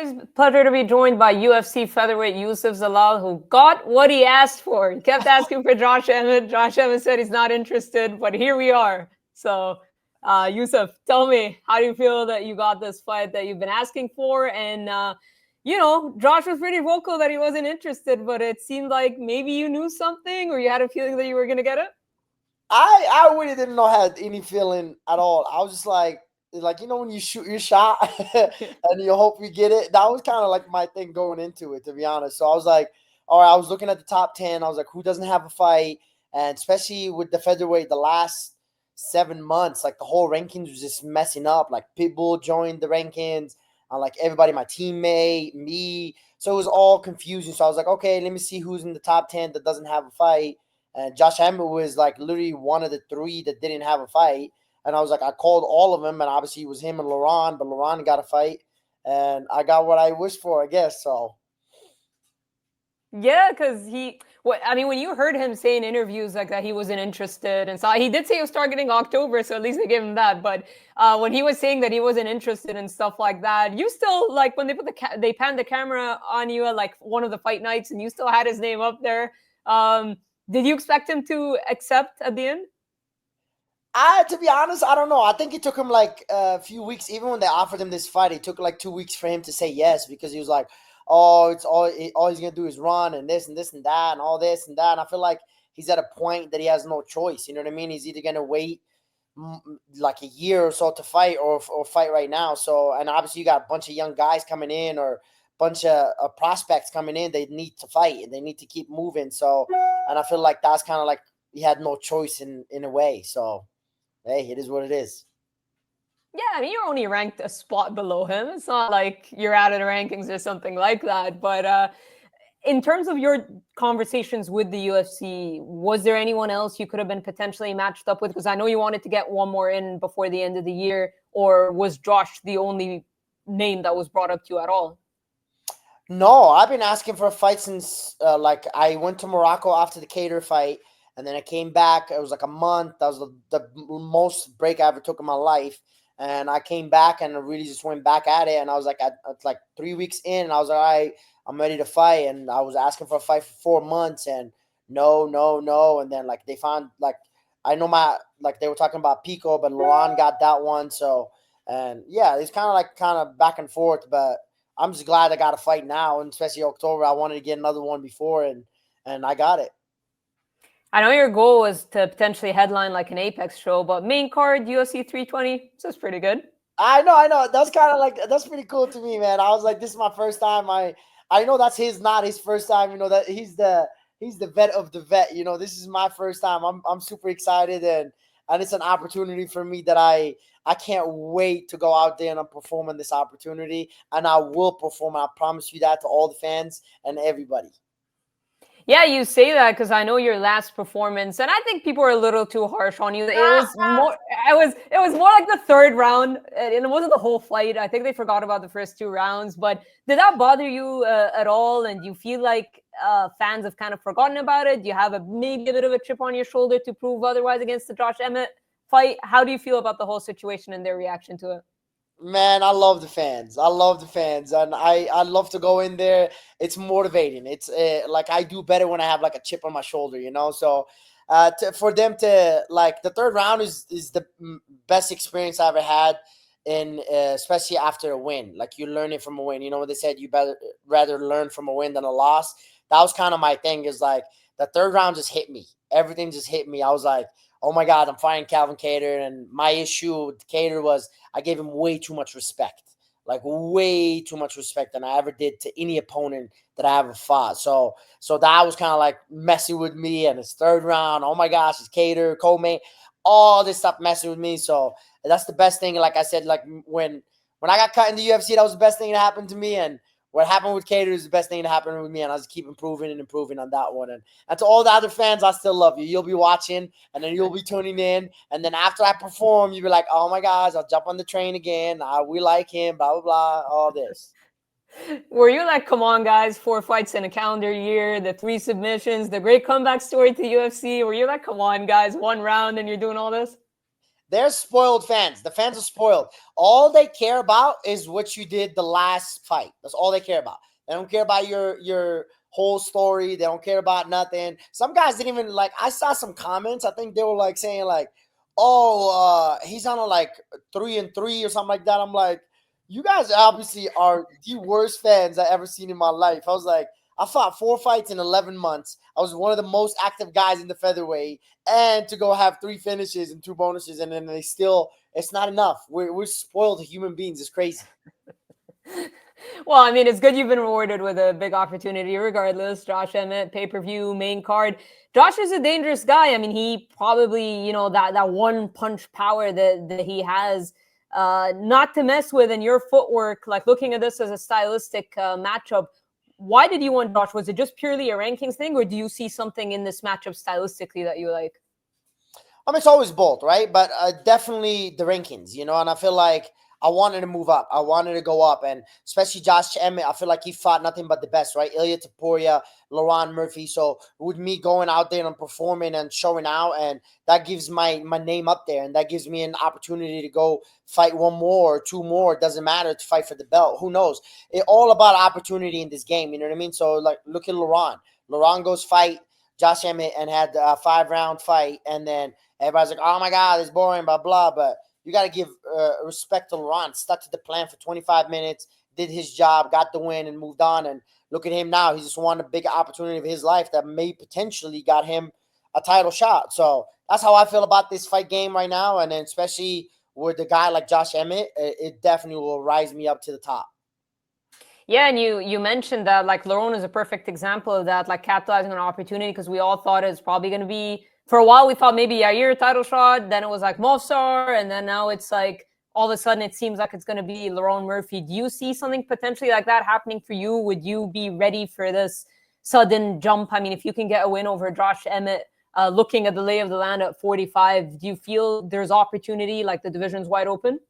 always a pleasure to be joined by UFC featherweight Youssef Zalal, who got what he asked for. He kept asking for Josh Emmett. Josh Emmett said he's not interested, but here we are. So, Youssef, tell me, how do you feel that you got this fight that you've been asking for? And, Josh was pretty vocal that he wasn't interested, but it seemed like maybe you knew something or you had a feeling that you were going to get it. I really didn't know had any feeling at all. I was just like when you shoot your shot and you hope you get it. That was kind of like my thing going into it, to be honest. So I was like, all right, I was looking at the top 10. I was like, who doesn't have a fight? And especially with the featherweight, the last 7 months, like the whole rankings was just messing up. Like Pitbull joined the rankings, like everybody, my teammate, me. So it was all confusing. So I was like, okay, let me see who's in the top 10 that doesn't have a fight. And Josh Emmett was like literally one of the three that didn't have a fight. And I was like, I called all of them, and obviously it was him and Laurent, but Laurent got a fight, and I got what I wished for, I guess. So, Yeah, because when you heard him say in interviews like that he wasn't interested, and so he did say he was targeting October, so at least they gave him that. But when he was saying that he wasn't interested and stuff like that, you still like when they put they panned the camera on you at like one of the fight nights, and you still had his name up there. Did you expect him to accept at the end? to be honest, I don't know. I think it took him like a few weeks. Even when they offered him this fight, it took like 2 weeks for him to say yes, because he was like, "Oh, it's all he's gonna do is run and this and this and that and all this and that." And I feel like he's at a point that he has no choice. You know what I mean? He's either gonna wait like a year or so to fight, or fight right now. So, and obviously you got a bunch of young guys coming in, or a bunch of prospects coming in. They need to fight and they need to keep moving. So, and I feel like that's kind of like he had no choice in a way. So, hey, it is what it is. Yeah, I mean, you're only ranked a spot below him. It's not like you're out of the rankings or something like that. But in terms of your conversations with the UFC, was there anyone else you could have been potentially matched up with? Because I know you wanted to get one more in before the end of the year, or was Josh the only name that was brought up to you at all? No, I've been asking for a fight since like I went to Morocco after the Cater fight, and then I came back. It was like a month. That was the most break I ever took in my life. And I came back and I really just went back at it. And I was like, at like 3 weeks in, and I was like, all right, I'm ready to fight. And I was asking for a fight for 4 months, and no, no, no. And then like they found like I know my like they were talking about Pico, but Laurent got that one. So, and yeah, it's kind of back and forth, but I'm just glad I got a fight now, and especially October. I wanted to get another one before, and I got it. I know your goal was to potentially headline like an Apex show, but main card UFC 320, so it's pretty good. I know. That's kind of like that's pretty cool to me, man. I was like, this is my first time. I know that's not his first time. You know that he's the vet of the vet. You know, this is my first time. I'm super excited, and it's an opportunity for me that I can't wait to go out there and perform in this opportunity, and I will perform. I promise you that to all the fans and everybody. Yeah, you say that because I know your last performance, and I think people are a little too harsh on you. It was more like the third round, and it wasn't the whole fight. I think they forgot about the first two rounds. But did that bother you at all? And do you feel like fans have kind of forgotten about it? Do you have maybe a bit of a chip on your shoulder to prove otherwise against the Josh Emmett fight? How do you feel about the whole situation and their reaction to it? Man, I love the fans. I love the fans, and I love to go in there. It's motivating. It's like I do better when I have like a chip on my shoulder, you know. So, for them to like the third round is the best experience I ever had, in especially after a win. Like you learn it from a win. You know what they said? You better rather learn from a win than a loss. That was kind of my thing. Is like the third round just hit me. Everything just hit me. I was like, oh my God, I'm fighting Calvin Cater, and my issue with Cater was I gave him way too much respect, like way too much respect than I ever did to any opponent that I ever fought. So that was kind of like messing with me. And it's third round. Oh my gosh, it's Cater, co-main, all this stuff messing with me. So that's the best thing. Like I said, like when I got cut in the UFC, that was the best thing that happened to me. And what happened with Cater is the best thing that happened with me. And I just keep improving and improving on that one. And to all the other fans, I still love you. You'll be watching, and then you'll be tuning in. And then after I perform, you'll be like, oh my gosh, I'll jump on the train again. We like him, blah, blah, blah, all this. Were you like, come on, guys, 4 fights in a calendar year, the 3 submissions, the great comeback story to UFC? Were you like, come on, guys, one round and you're doing all this? They're spoiled fans. The fans are spoiled. All they care about is what you did the last fight. That's all they care about. They don't care about your whole story. They don't care about nothing. Some guys didn't even like. I saw some comments. I think they were like saying like, "Oh, he's on a like 3-3 or something like that." I'm like, you guys obviously are the worst fans I ever seen in my life. I was like, I fought 4 fights in 11 months. I was one of the most active guys in the featherweight, and to go have 3 finishes and 2 bonuses, and then they still, it's not enough. We're spoiled human beings. It's crazy. Well, I mean, it's good you've been rewarded with a big opportunity regardless. Josh Emmett, pay-per-view, main card. Josh is a dangerous guy. I mean, he probably, that one punch power that he has, not to mess with. And your footwork, like looking at this as a stylistic matchup, why did you want Josh? Was it just purely a rankings thing, or do you see something in this matchup stylistically that you like? I mean, it's always both, right? But definitely the rankings, and I feel like I wanted to move up. I wanted to go up, and especially Josh Emmett, I feel like he fought nothing but the best, right? Ilia, Topuria, Laurent Murphy. So with me going out there and performing and showing out, and that gives my name up there, and that gives me an opportunity to go fight 1 more or 2 more. It doesn't matter, to fight for the belt. Who knows? It's all about opportunity in this game. You know what I mean? So like, look at Laurent. Laurent goes fight Josh Emmett and had a 5-round fight, and then everybody's like, "Oh my God, it's boring," blah blah. But you got to give respect to Laurent. Stuck to the plan for 25 minutes, did his job, got the win, and moved on. And look at him now. He just won a big opportunity of his life that may potentially got him a title shot. So that's how I feel about this fight game right now. And then especially with a guy like Josh Emmett, it definitely will rise me up to the top. Yeah, and you mentioned that like Laurent is a perfect example of that, like capitalizing on an opportunity, because we all thought it's probably going to be, for a while we thought maybe Yair title shot, then it was like Mofsar, and then now it's like all of a sudden it seems like it's going to be Laurent Murphy. Do you see something potentially like that happening for you? Would you be ready for this sudden jump? I mean, if you can get a win over Josh Emmett, looking at the lay of the land at 45, do you feel there's opportunity, like the division's wide open?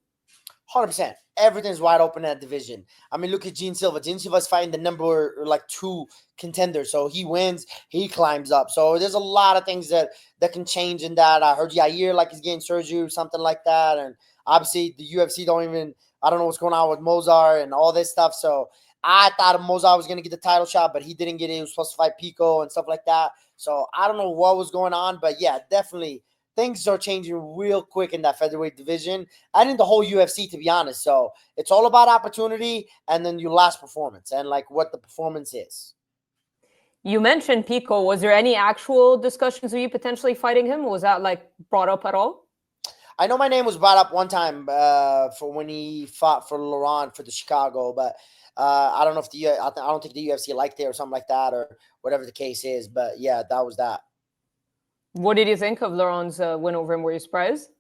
100%. Everything's wide open in that division. I mean, look at Gene Silva. Gene Silva's fighting the number like 2 contender. So he wins, he climbs up. So there's a lot of things that can change in that. I heard Yair like he's getting surgery or something like that. And obviously the UFC I don't know what's going on with Mozart and all this stuff. So I thought Mozart was going to get the title shot, but he didn't get it. He was supposed to fight Pico and stuff like that. So I don't know what was going on, but yeah, definitely things are changing real quick in that featherweight division and in the whole UFC, to be honest. So it's all about opportunity and then your last performance and like what the performance is. You mentioned Pico. Was there any actual discussions of you potentially fighting him? Was that like brought up at all? I know my name was brought up one time for when he fought for Laurent for the Chicago, but I don't know if I don't think the UFC liked it or something like that or whatever the case is. But yeah, that was that. What did you think of Laurent's win over him? Were you surprised?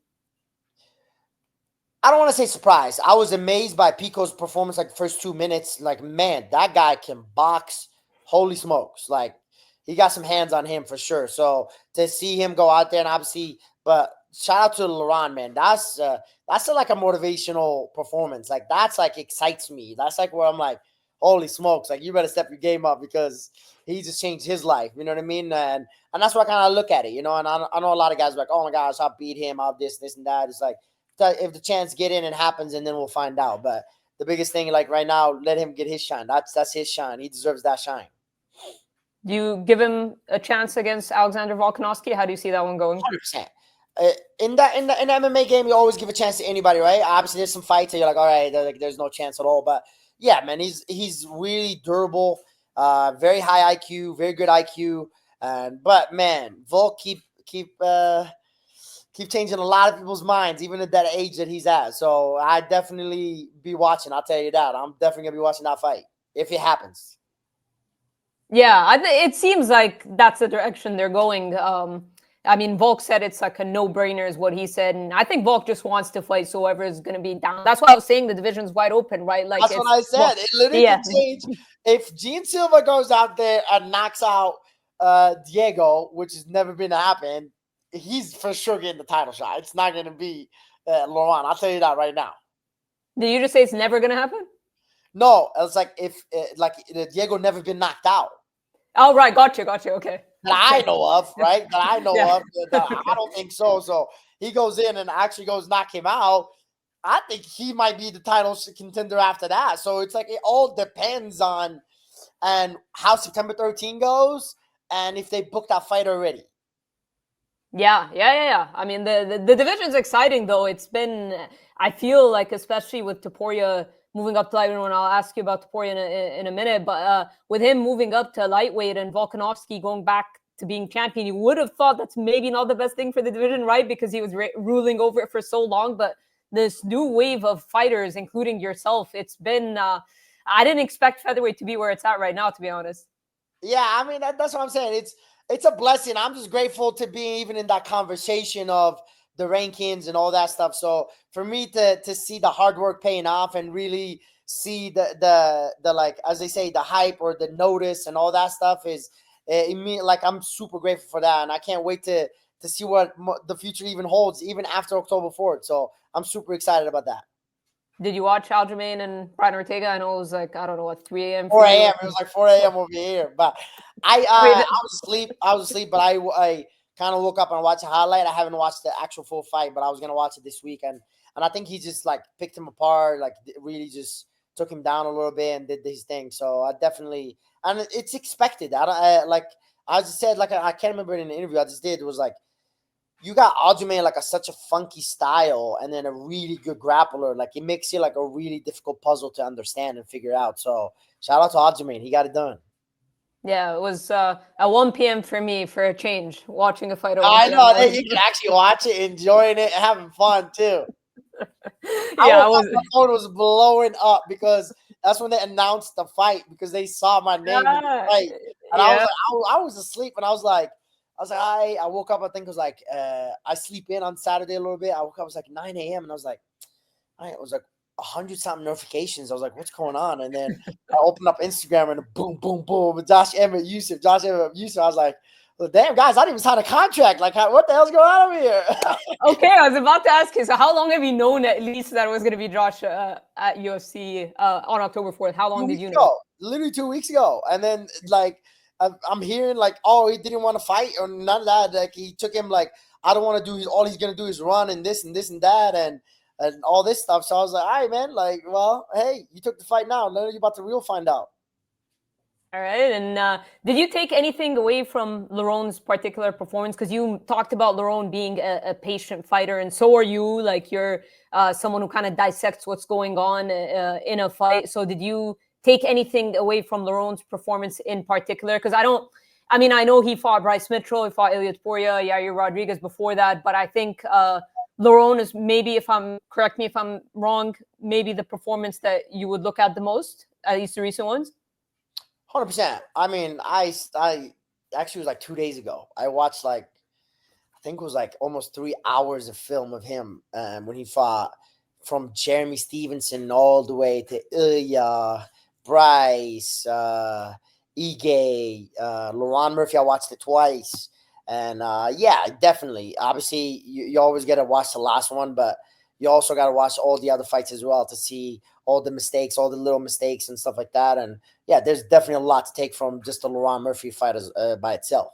I don't want to say surprised. I was amazed by Pico's performance like the first 2 minutes. Like, man, that guy can box. Holy smokes. Like, he got some hands on him for sure. So to see him go out there and obviously, but shout out to Laurent, man. That's like a motivational performance. Like, that's like excites me. That's like where I'm like, holy smokes. Like, you better step your game up because he just changed his life. You know what I mean? And that's why I kind of look at it, and I know a lot of guys are like, oh my gosh, I'll beat him. I'll this and that. It's like, if the chance get in, it happens, and then we'll find out. But the biggest thing, like right now, let him get his shine. That's his shine. He deserves that shine. Do you give him a chance against Alexander Volkanovski? How do you see that one going? 100%. In the MMA game, you always give a chance to anybody, right? Obviously, there's some fights that you're like, all right, there's no chance at all. But yeah, man, he's really durable, very high IQ, very good IQ. But man, Volk keep changing a lot of people's minds, even at that age that he's at. So I definitely be watching. I'll tell you that. I'm definitely gonna be watching that fight if it happens. Yeah, it seems like that's the direction they're going. I mean, Volk said it's like a no-brainer is what he said. And I think Volk just wants to fight so whoever is going to be down. That's why I was saying the division's wide open, right? Like that's what I said. Well, it literally could change. If Gene Silva goes out there and knocks out Diego, which has never been to happen, he's for sure getting the title shot. It's not going to be Laurent. I'll tell you that right now. Did you just say it's never going to happen? No, it's like if Diego never been knocked out. Oh, right. Gotcha. Okay. That I know of, right? That I know of. I don't think so. So he goes in and actually goes knock him out, I think he might be the title contender after that. So it's like it all depends on and how September 13 goes and if they book that fight already. Yeah. I mean, the division's exciting though. It's been, I feel like, especially with Topuria moving up to lightweight, and I'll ask you about Topuria in a minute, but with him moving up to lightweight and Volkanovski going back to being champion, you would have thought that's maybe not the best thing for the division, right? Because he was ruling over it for so long. But this new wave of fighters, including yourself, it's been, I didn't expect featherweight to be where it's at right now, to be honest. Yeah, I mean that's what I'm saying. It's a blessing. I'm just grateful to be even in that conversation of the rankings and all that stuff. So for me to see the hard work paying off and really see the like as they say the hype or the notice and all that stuff is like I'm super grateful for that, and I can't wait to see what the future even holds even after October 4th. So I'm super excited about that. Did you watch Aljamain and Brian Ortega? I know it was like, I don't know, what, 3 a.m. 4 a.m. It was like 4 a.m. over here. But I Wait, was asleep. But I kind of woke up and watched a highlight. I haven't watched the actual full fight, but I was gonna watch it this weekend. And I think he just like picked him apart, like really just took him down a little bit and did his thing. So I definitely, and it's expected. Like I just said, like I can't remember in the interview I just did. It was like you got Aljamain like such a funky style and then a really good grappler. Like it makes it like a really difficult puzzle to understand and figure out. So shout out to Aljamain. He got it done. yeah, it was at 1 p.m. for me for a change, watching a fight at 1 I p.m. know that you can actually watch it, enjoying it, having fun too. Yeah, I was. My phone was blowing up because that's when they announced the fight because they saw my name in the fight. And I was Yeah. like, I was asleep and I was like, I woke up, I think it was like, I sleep in on Saturday a little bit. I woke up, it was like 9 a.m. and I was like, it was like 100-something notifications. I was like, what's going on? And then I opened up Instagram and boom, boom, boom. Josh Emmett, Youssef. I was like, well, damn, guys, I didn't even sign a contract. Like, what the hell's going on over here? Okay, I was about to ask you. So, how long have you known at least that it was going to be Josh at UFC on October 4th? How long did you know? Literally 2 weeks ago. And then, like, I'm hearing, like, oh, he didn't want to fight or none of that. Like, he took him, like, I don't want to do all he's going to do is run and this and this and that and all this stuff. So I was like, all right, man, like, well, hey, you took the fight now. Now you're about to real find out. All right. And did you take anything away from Laron's particular performance? Because you talked about Laron being a patient fighter, and so are you. Like you're someone who kind of dissects what's going on in a fight. So did you take anything away from Laron's performance in particular? Because I mean, I know he fought Bryce Mitchell, he fought Ilia Topuria, Yair Rodriguez before that, but I think Laron is maybe, correct me if I'm wrong, maybe the performance that you would look at the most, at least the recent ones. 100%. I mean, I actually was like 2 days ago. I watched I think it was like almost 3 hours of film of him when he fought from Jeremy Stevenson all the way to Ilia, Bryce, Ige, Laron Murphy. I watched it twice. And yeah, definitely. Obviously, you always got to watch the last one, but you also got to watch all the other fights as well to see all the mistakes, all the little mistakes and stuff like that. And yeah, there's definitely a lot to take from just the Laron Murphy fight by itself.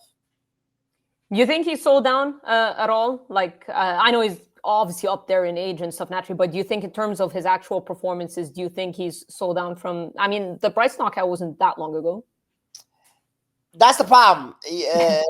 Do you think he's sold down at all? Like, I know he's obviously up there in age and stuff naturally, but do you think in terms of his actual performances, do you think he's sold down from, I mean, the Bryce knockout wasn't that long ago. That's the problem.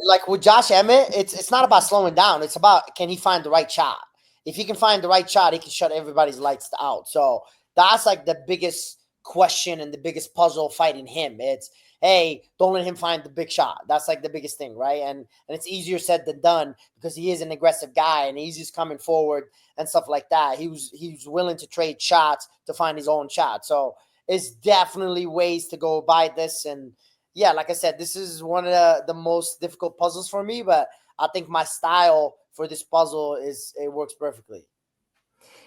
Like with Josh Emmett, it's not about slowing down. It's about, can he find the right shot? If he can find the right shot, he can shut everybody's lights out. So that's like the biggest question and the biggest puzzle fighting him. It's, hey, don't let him find the big shot. That's like the biggest thing, right? And it's easier said than done because he is an aggressive guy and he's just coming forward and stuff like that. He was willing to trade shots to find his own shot. So it's definitely ways to go by this. And yeah, like I said, this is one of the most difficult puzzles for me, but I think my style for this puzzle it works perfectly.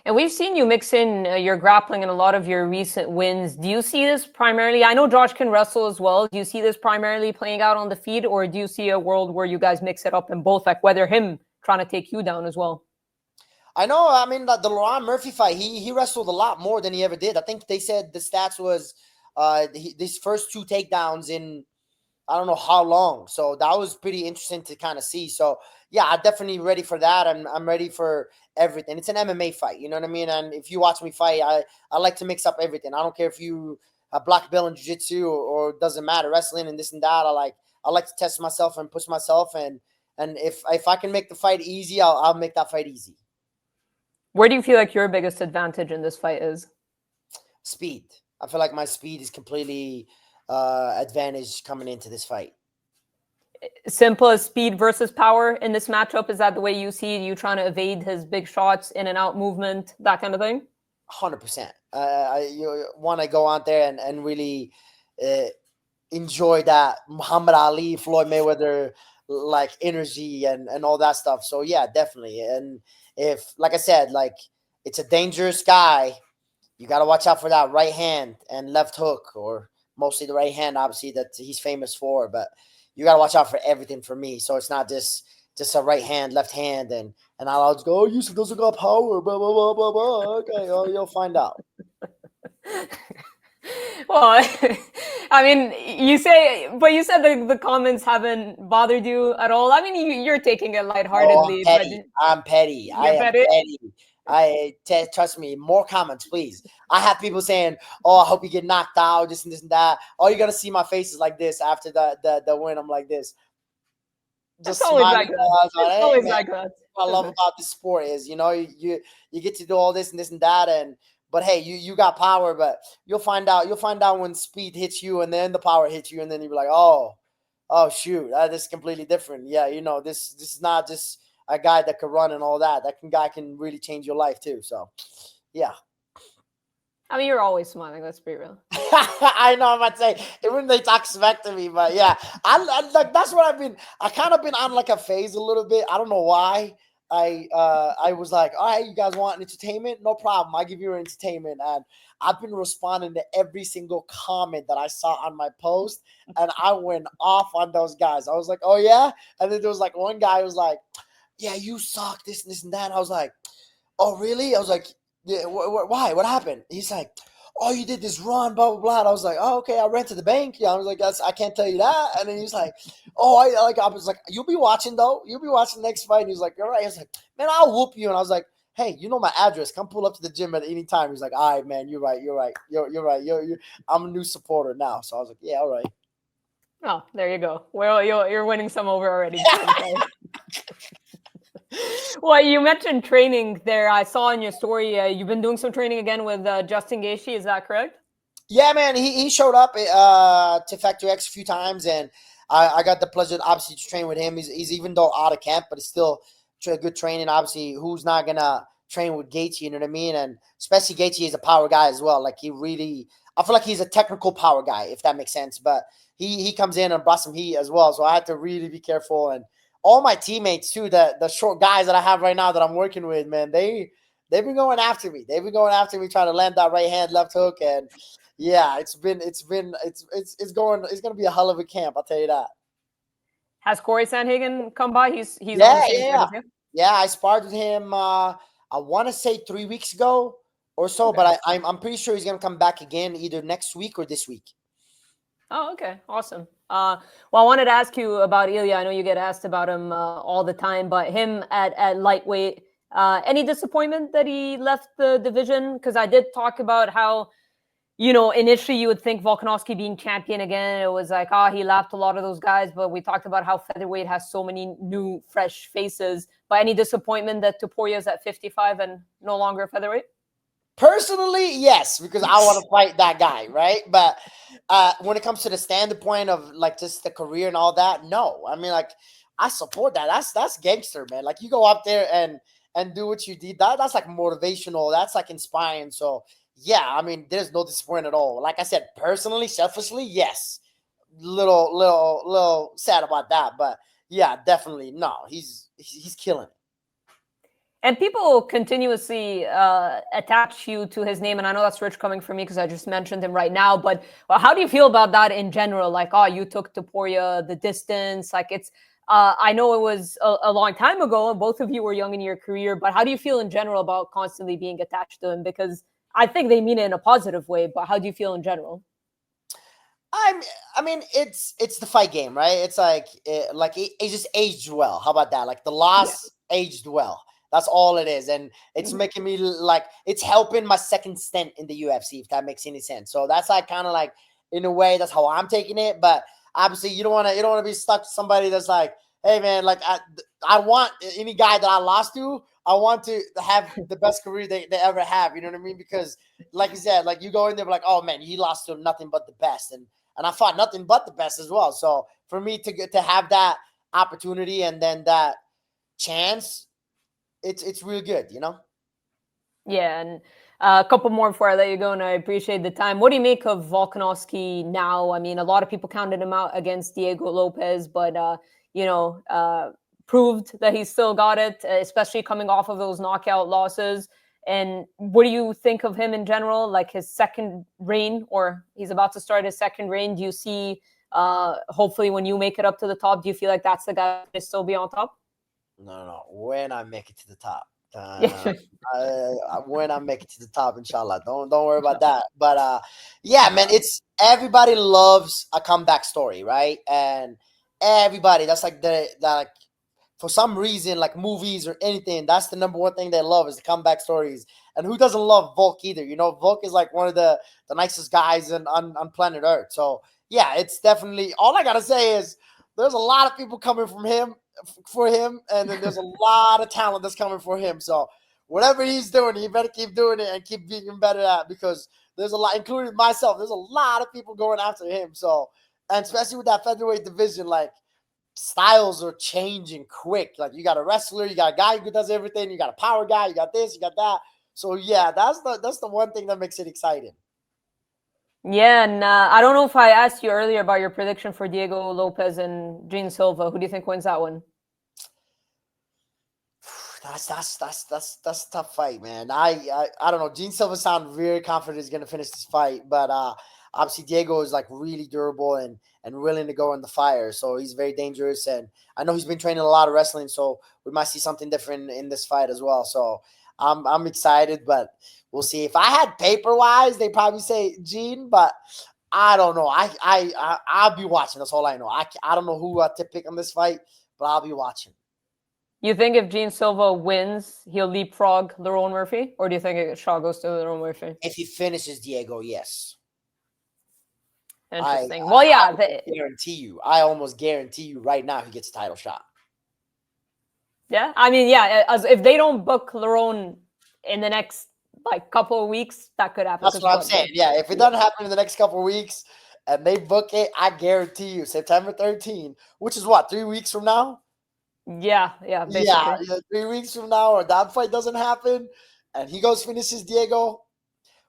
And we've seen you mix in your grappling in a lot of your recent wins. Do you see this primarily? I know Josh can wrestle as well. Do you see this primarily playing out on the feet, or do you see a world where you guys mix it up in both, like whether him trying to take you down as well? I know. I mean, the Laron Murphy fight, he wrestled a lot more than he ever did. I think they said the stats was these first two takedowns in I don't know how long. So that was pretty interesting to kind of see. So yeah, I'm definitely ready for that. I'm ready for everything. It's an MMA fight, you know what I mean? And if you watch me fight, I like to mix up everything. I don't care if you a black belt in jiu-jitsu or doesn't matter, wrestling and this and that. I like to test myself and push myself, and if I can make the fight easy, I'll make that fight easy. Where do you feel like your biggest advantage in this fight is? Speed. I feel like my speed is completely advantage coming into this fight. Simple as speed versus power in this matchup. Is that the way you see it? You trying to evade his big shots, in and out movement, that kind of thing? 100%. You want to go out there and really uh, enjoy that Muhammad Ali, Floyd Mayweather like energy and all that stuff. So yeah, definitely. And if, like I said, like it's a dangerous guy, you got to watch out for that right hand and left hook, or mostly the right hand, obviously, that he's famous for. But you got to watch out for everything for me. So it's not just a right hand, left hand, and I'll just go, oh, Youssef doesn't got power, blah, blah, blah, blah, blah. Okay, oh, you'll find out. Well, I mean, you said the comments haven't bothered you at all. I mean, you're taking it Oh, I'm lightheartedly, but petty. I'm petty. I you're am petty. petty. Trust me. More comments, please. I have people saying, "Oh, I hope you get knocked out." This and this and that. All you gotta see my face is like this after the win. I'm like this, It's just always smiling. like that. I was like, It's hey always man, like that. what I love about this sport is you get to do all this and that, and but hey, you got power, but you'll find out when speed hits you and then the power hits you, and then you'll be like, oh shoot, this is completely different. Yeah, this is not just a guy that can run and all that. Guy can really change your life too. So yeah. I mean, you're always smiling. Let's be real. I know I'm about to say even they talk smack to me, but yeah, I like that's what I kind of been on like a phase a little bit. I don't know why. I was like, all right, you guys want entertainment? No problem. I give you entertainment, and I've been responding to every single comment that I saw on my post, and I went off on those guys. I was like, oh yeah, and then there was like one guy who was like, yeah, you suck, this and that. And I was like, oh really? I was like, yeah, why? What happened? He's like, oh, you did this run, blah blah blah. And I was like, oh okay, I ran to the bank. Yeah, I was like, I can't tell you that. And then he's like, oh, I was like, you'll be watching though. You'll be watching the next fight. And he's like, all right. I was like, man, I'll whoop you. And I was like, hey, you know my address. Come pull up to the gym at any time. He's like, all right, man, you're right, you're right. I'm a new supporter now. So I was like, yeah, all right. Oh, there you go. Well, you're winning some over already. Well, you mentioned training there. I saw in your story you've been doing some training again with Justin Gaethje. Is that correct? Yeah, man, he showed up to Factory X a few times, and I got the pleasure, obviously, to train with him. He's even though out of camp, but it's still good training. Obviously, who's not gonna train with Gaethje? You know what I mean? And especially Gaethje is a power guy as well. Like I feel like he's a technical power guy, if that makes sense. But he comes in and brought some heat as well, so I had to really be careful. And all my teammates too, the short guys that I have right now that I'm working with, man, they've been going after me. They've been going after me, trying to land that right hand, left hook, and yeah, it's gonna be a hell of a camp. I'll tell you that. Has Corey Sandhagen come by? He's on the Yeah, same yeah, card yeah. as you. Yeah, I sparred with him. I want to say 3 weeks ago or so, Okay. but I'm pretty sure he's gonna come back again either next week or this week. Oh, okay, awesome. Well, I wanted to ask you about Ilia. I know you get asked about him all the time, but him at lightweight. Any disappointment that he left the division? Because I did talk about how, initially you would think Volkanovski being champion again, it was like, he lapped a lot of those guys. But we talked about how featherweight has so many new, fresh faces. But any disappointment that Topuria is at 55 and no longer featherweight? Personally, yes, because I want to fight that guy, right? But when it comes to the standpoint of like just the career and all that, no. I mean, like I support that. That's gangster, man. Like you go up there and do what you did. That's like motivational. That's like inspiring. So yeah, I mean, there's no disappointment at all. Like I said, personally, selfishly, yes, little sad about that, but yeah, definitely no. He's killing it. And people continuously attach you to his name. And I know that's rich coming from me because I just mentioned him right now. But how do you feel about that in general? Like, you took Topuria the distance. Like, I know it was a long time ago and both of you were young in your career. But how do you feel in general about constantly being attached to him? Because I think they mean it in a positive way. But how do you feel in general? I mean, it's the fight game, right? It's it just aged well. How about that? Like the Yeah. loss aged well. That's all it is, and it's making me like it's helping my second stint in the UFC, if that makes any sense. So that's like kind of like in a way that's how I'm taking it. But obviously, you don't want to be stuck to somebody that's like, hey man, like I want any guy that I lost to, I want to have the best career they ever have. You know what I mean? Because like you said, like you go in there like, oh man, he lost to nothing but the best, and I fought nothing but the best as well. So for me to have that opportunity and then that chance, it's really good, you know. Yeah, and a couple more before I let you go, and I appreciate the time. What do you make of Volkanovski now? I mean, a lot of people counted him out against Diego Lopez, but you know, proved that he still got it, especially coming off of those knockout losses. And what do you think of him in general? Like his second reign, or he's about to start his second reign. Do you see, hopefully, when you make it up to the top, do you feel like that's the guy to still be on top? No. When I make it to the top, Yeah. when I make it to the top, inshallah. Don't worry about that. But yeah, man, it's everybody loves a comeback story, right? And everybody that's like like for some reason, like movies or anything, that's the number one thing they love is the comeback stories. And who doesn't love Volk either? You know, Volk is like one of the nicest guys on planet Earth. So yeah, it's definitely all I gotta say is there's a lot of people coming from him for him, and then there's a lot of talent that's coming for him. So whatever he's doing, he better keep doing it and keep being better at because there's a lot, including myself. There's a lot of people going after him. So and especially with that featherweight division, like styles are changing quick. Like you got a wrestler, you got a guy who does everything, you got a power guy, you got this, you got that. So yeah, that's the one thing that makes it exciting. Yeah, and I don't know if I asked you earlier about your prediction for Diego Lopez and Gene Silva. Who do you think wins that one? That's a tough fight, man. I don't know. Gene Silva sound very confident he's gonna finish this fight, but obviously Diego is like really durable and willing to go in the fire, so he's very dangerous. And I know he's been training a lot of wrestling, so we might see something different in this fight as well. So I'm excited, but we'll see. If I had paper wise, they probably say Gene, but I don't know. I'll be watching. That's all I know. I don't know who to pick on this fight, but I'll be watching. You think if Gene Silva wins, he'll leapfrog Lerone Murphy, or do you think Shaw goes to Lerone Murphy? If he finishes Diego, yes. Interesting. Well, yeah, I almost guarantee you right now he gets a title shot. yeah. I mean, yeah. As if they don't book Lerone in the next like couple of weeks, that could happen. That's what I'm saying. Yeah, if it doesn't happen in the next couple of weeks and they book it, I guarantee you September 13th, which is what, 3 weeks from now? Yeah, basically. Yeah, 3 weeks from now, or that fight doesn't happen, and he goes finishes Diego,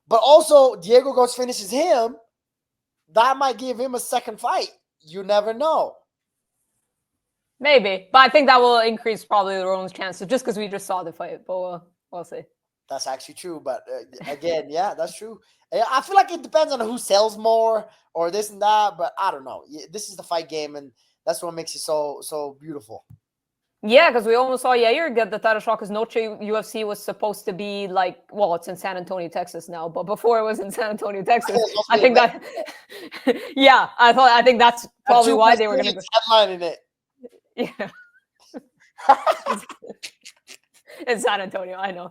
but also Diego goes finishes him. That might give him a second fight. You never know. Maybe, but I think that will increase probably Lerone's chances just because we just saw the fight. But we'll see. That's actually true. But again, yeah, that's true. I feel like it depends on who sells more or this and that. But I don't know. This is the fight game, and that's what makes it so beautiful. Yeah, because we almost saw Yair get the title shot because Noche UFC was supposed to be like, well, it's in San Antonio, Texas now, but before it was in San Antonio, Texas. I think that, yeah, I think that's probably why they were going to go. Headlining it. Yeah. In San Antonio, I know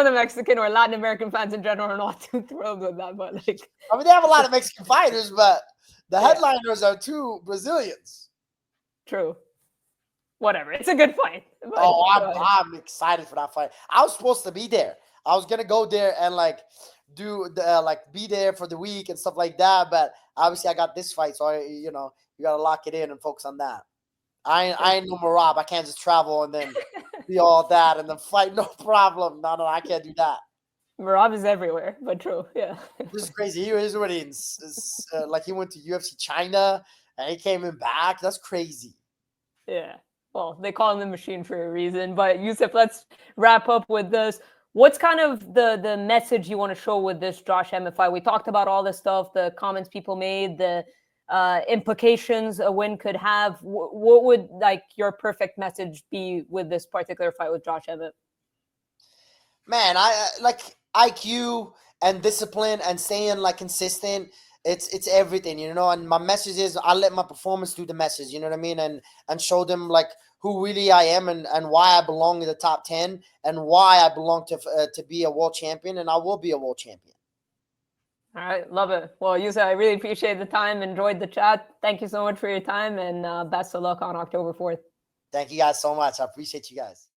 the Mexican or Latin American fans in general are not too thrilled with that, but like, I mean, they have a lot of Mexican fighters, but the headliners are two Brazilians. True. Whatever, it's a good fight. But, I'm excited for that fight. I was supposed to be there. I was gonna go there and like do the be there for the week and stuff like that. But obviously, I got this fight, so you gotta lock it in and focus on that. I ain't no Marab. I can't just travel and then be all that and then fight. No problem. No, I can't do that. Marab is everywhere, but true. Yeah. This is crazy. He was already in, he went to UFC China and he came in back. That's crazy. Yeah. Well, they call him the machine for a reason. But Youssef, let's wrap up with this. What's kind of the message you want to show with this Josh Emmett fight? We talked about all this stuff, the comments people made, the implications a win could have. What would like your perfect message be with this particular fight with Josh Emmett? Man, I like IQ and discipline and staying like consistent. it's everything, you know. And my message is I let my performance do the message, you know what I mean, and show them like who really I am, and why I belong in the top 10, and why I belong to be a world champion, and I will be a world champion. All right, love it. Well, Youssef, I really appreciate the time, enjoyed the chat. Thank you so much for your time, and best of luck on October 4th. Thank you guys so much. I appreciate you guys.